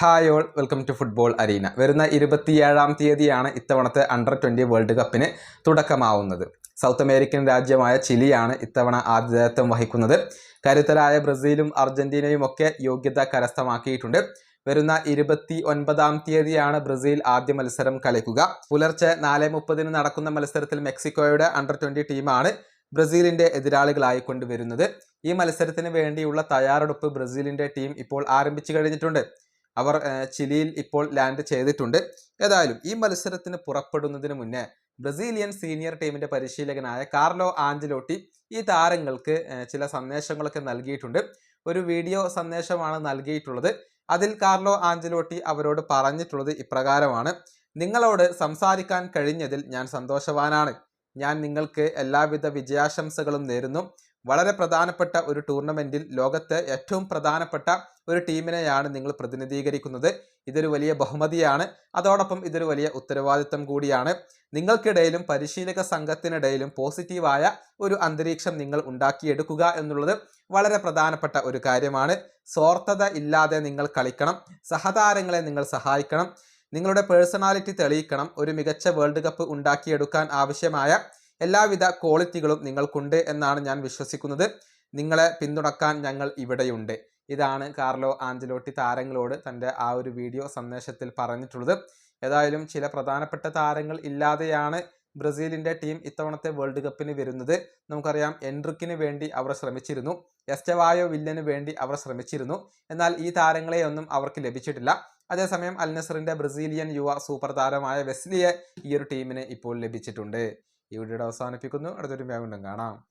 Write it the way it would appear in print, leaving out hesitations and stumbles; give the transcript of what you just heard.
Hi all, welcome to football arena. വരുന്ന 27-ാം തീയതിയാണ് ഇത്തവണത്തെ അണ്ടർ-20 വേൾഡ് കപ്പിന് തുടക്കമാവുന്നത്. സൗത്ത് അമേരിക്കൻ രാജ്യമായ ചിലിയാണ് ഇത്തവണ ആതിഥേയത്വം വഹിക്കുന്നത്. കരുത്തരായ ബ്രസീലും അർജന്റീനയും ഒക്കെ യോഗ്യത കരസ്ഥമാക്കിയിട്ടുണ്ട്. വരുന്ന 29-ാം തീയതിയാണ് ബ്രസീൽ ആദ്യ മത്സരം കളിക്കുക. പുലർച്ചെ 4:30 നടക്കുന്ന മത്സരത്തിൽ മെക്സിക്കോയുടെ അണ്ടർ-20 ടീമാണ് ബ്രസീലിന്റെ എതിരാളികളായി കൊണ്ടുവരുന്നത്. ഈ മത്സരത്തിന് വേണ്ടിയുള്ള തയ്യാറെടുപ്പ് ബ്രസീലിന്റെ ടീം ഇപ്പോൾ ആരംഭിച്ചു കഴിഞ്ഞിട്ടുണ്ട്. അവർ ചിലിയിൽ ഇപ്പോൾ ലാൻഡ് ചെയ്തിട്ടുണ്ട്. ഏതായാലും ഈ മത്സരത്തിന് പുറപ്പെടുന്നതിന് മുന്നേ ബ്രസീലിയൻ സീനിയർ ടീമിന്റെ പരിശീലകനായ കാർലോ ആഞ്ചലോട്ടി ഈ താരങ്ങൾക്ക് ചില സന്ദേശങ്ങളൊക്കെ നൽകിയിട്ടുണ്ട്. ഒരു വീഡിയോ സന്ദേശമാണ് നൽകിയിട്ടുള്ളത്. അതിൽ കാർലോ ആഞ്ചലോട്ടി അവരോട് പറഞ്ഞിട്ടുള്ളത് ഇപ്രകാരമാണ്: നിങ്ങളോട് സംസാരിക്കാൻ കഴിഞ്ഞതിൽ ഞാൻ സന്തോഷവാനാണ്. ഞാൻ നിങ്ങൾക്ക് എല്ലാവിധ വിജയാശംസകളും നേരുന്നു. വളരെ പ്രധാനപ്പെട്ട ഒരു ടൂർണമെന്റിൽ ലോകത്തെ ഏറ്റവും പ്രധാനപ്പെട്ട ഒരു ടീമിനെയാണ് നിങ്ങൾ പ്രതിനിധീകരിക്കുന്നത്. ഇതൊരു വലിയ ബഹുമതിയാണ്. അതോടൊപ്പം ഇതൊരു വലിയ ഉത്തരവാദിത്തം കൂടിയാണ്. നിങ്ങൾക്കിടയിലും പരിശീലക സംഘത്തിനിടയിലും പോസിറ്റീവായ ഒരു അന്തരീക്ഷം നിങ്ങൾ ഉണ്ടാക്കിയെടുക്കുക എന്നുള്ളത് വളരെ പ്രധാനപ്പെട്ട ഒരു കാര്യമാണ്. സ്വാർത്ഥത ഇല്ലാതെ നിങ്ങൾ കളിക്കണം. സഹതാരങ്ങളെ നിങ്ങൾ സഹായിക്കണം. നിങ്ങളുടെ പേഴ്സണാലിറ്റി തെളിയിക്കണം. ഒരു മികച്ച വേൾഡ് കപ്പ് ഉണ്ടാക്കിയെടുക്കാൻ ആവശ്യമായ എല്ലാവിധ ക്വാളിറ്റികളും നിങ്ങൾക്കുണ്ട് എന്നാണ് ഞാൻ വിശ്വസിക്കുന്നത്. നിങ്ങളെ പിന്തുണക്കാൻ ഞങ്ങൾ ഇവിടെയുണ്ട്. ഇതാണ് കാർലോ ആഞ്ചലോട്ടി താരങ്ങളോട് തൻ്റെ ആ ഒരു വീഡിയോ സന്ദേശത്തിൽ പറഞ്ഞിട്ടുള്ളത്. ഏതായാലും ചില പ്രധാനപ്പെട്ട താരങ്ങൾ ഇല്ലാതെയാണ് ബ്രസീലിൻ്റെ ടീം ഇത്തവണത്തെ വേൾഡ് കപ്പിന് വരുന്നത്. നമുക്കറിയാം, എൻട്രിക്കിന് വേണ്ടി അവർ ശ്രമിച്ചിരുന്നു, എസ്റ്റവായോ വില്ലന് വേണ്ടി അവർ ശ്രമിച്ചിരുന്നു. എന്നാൽ ഈ താരങ്ങളെയൊന്നും അവർക്ക് ലഭിച്ചിട്ടില്ല. അതേസമയം അൽ നസറിൻ്റെ ബ്രസീലിയൻ യുവ സൂപ്പർ താരമായ വെസ്ലിയെ ഈ ഒരു ടീമിന് ഇപ്പോൾ ലഭിച്ചിട്ടുണ്ട്. ഈ വീഡിയോ അവസാനിപ്പിക്കുന്നു. അടുത്തൊരു വീണ്ടും കാണാം.